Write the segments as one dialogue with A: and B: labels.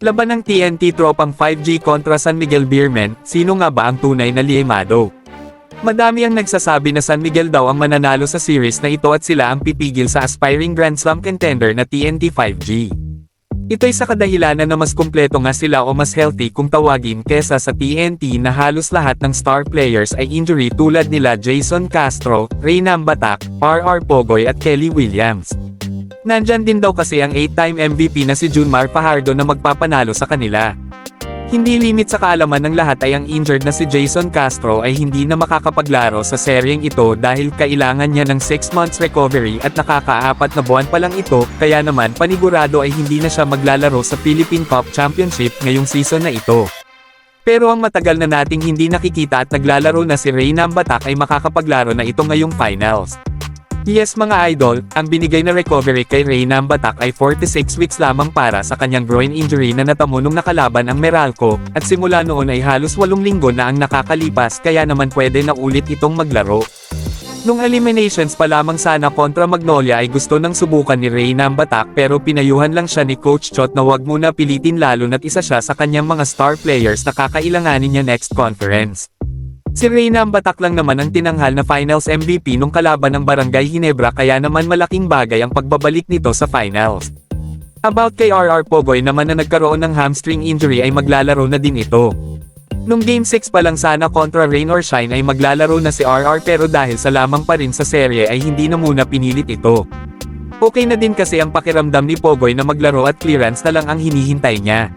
A: Laban ng TNT tropang 5G kontra San Miguel Beermen, sino nga ba ang tunay na liemado? Madami ang nagsasabi na San Miguel daw ang mananalo sa series na ito at sila ang pipigil sa aspiring Grand Slam contender na TNT 5G. Ito'y sa kadahilanan na mas kumpleto nga sila o mas healthy kung tawagin kesa sa TNT na halos lahat ng star players ay injury tulad nila Jason Castro, Reynam Batak, RR Pogoy at Kelly Williams. Nandyan din daw kasi ang 8-time MVP na si Junmar Fajardo na magpapanalo sa kanila. Hindi limit sa kaalaman ng lahat ay ang injured na si Jason Castro ay hindi na makakapaglaro sa seryeng ito dahil kailangan niya ng 6 months recovery at nakaka-4 na buwan pa lang ito, kaya naman panigurado ay hindi na siya maglalaro sa Philippine Cup Championship ngayong season na ito. Pero ang matagal na nating hindi nakikita at naglalaro na si Reynam Batak ay makakapaglaro na ito ngayong finals. Yes mga idol, ang binigay na recovery kay Reynam Batak ay 46 weeks lamang para sa kanyang groin injury na natamo nung nakalaban ang Meralco, at simula noon ay halos 8 linggo na ang nakakalipas kaya naman pwede na ulit itong maglaro. Nung eliminations pa lamang sana kontra Magnolia ay gusto nang subukan ni Reynam Batak pero pinayuhan lang siya ni Coach Chot na wag muna pilitin lalo na't isa siya sa kanyang mga star players na kakailanganin niya next conference. Si Reynam Batak lang naman ang tinanghal na finals MVP nung kalaban ng Barangay Ginebra kaya naman malaking bagay ang pagbabalik nito sa finals. About kay RR Pogoy naman na nagkaroon ng hamstring injury ay maglalaro na din ito. Nung Game 6 pa lang sana kontra Rain or Shine ay maglalaro na si RR pero dahil sa lamang pa rin sa serye ay hindi na muna pinilit ito. Okay na din kasi ang pakiramdam ni Pogoy na maglaro at clearance na lang ang hinihintay niya.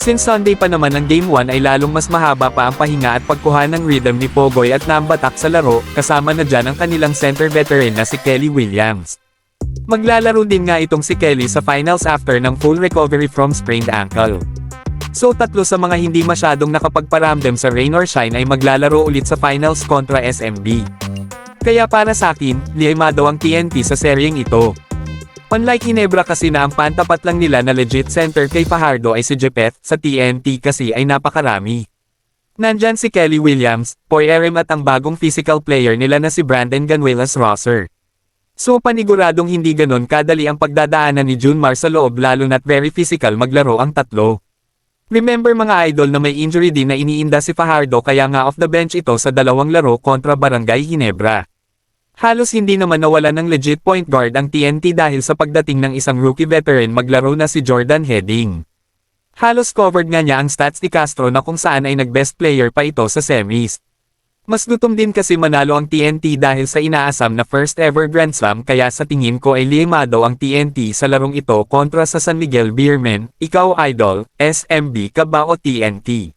A: Since Sunday pa naman ang Game 1 ay lalong mas mahaba pa ang pahinga at pagkuha ng rhythm ni Pogoy at Nambatak sa laro, kasama na dyan ang kanilang center veteran na si Kelly Williams. Maglalaro din nga itong si Kelly sa finals after ng full recovery from sprained ankle. So tatlo sa mga hindi masyadong nakapagparamdam sa Rain or Shine ay maglalaro ulit sa finals kontra SMB. Kaya para sa akin, liemado ang TNT sa seryeng ito. Unlike Ginebra kasi na ang pantapat lang nila na legit center kay Fajardo ay si Jepeth, sa TNT kasi ay napakarami. Nandyan si Kelly Williams, Poy Erem at ang bagong physical player nila na si Brandon Ganuelas Rosser. So paniguradong hindi ganon kadali ang pagdadaanan ni Junmar sa loob lalo na't very physical maglaro ang tatlo. Remember mga idol na may injury din na iniinda si Fajardo kaya nga off the bench ito sa dalawang laro kontra Barangay Ginebra. Halos hindi naman nawala ng legit point guard ang TNT dahil sa pagdating ng isang rookie veteran maglaro na si Jordan Heading. Halos covered nga niya ang stats ni Castro na kung saan ay nag-best player pa ito sa semis. Mas gutom din kasi manalo ang TNT dahil sa inaasam na first ever Grand Slam kaya sa tingin ko ay liemado ang TNT sa larong ito kontra sa San Miguel Beermen. Ikaw idol, SMB ka ba o TNT?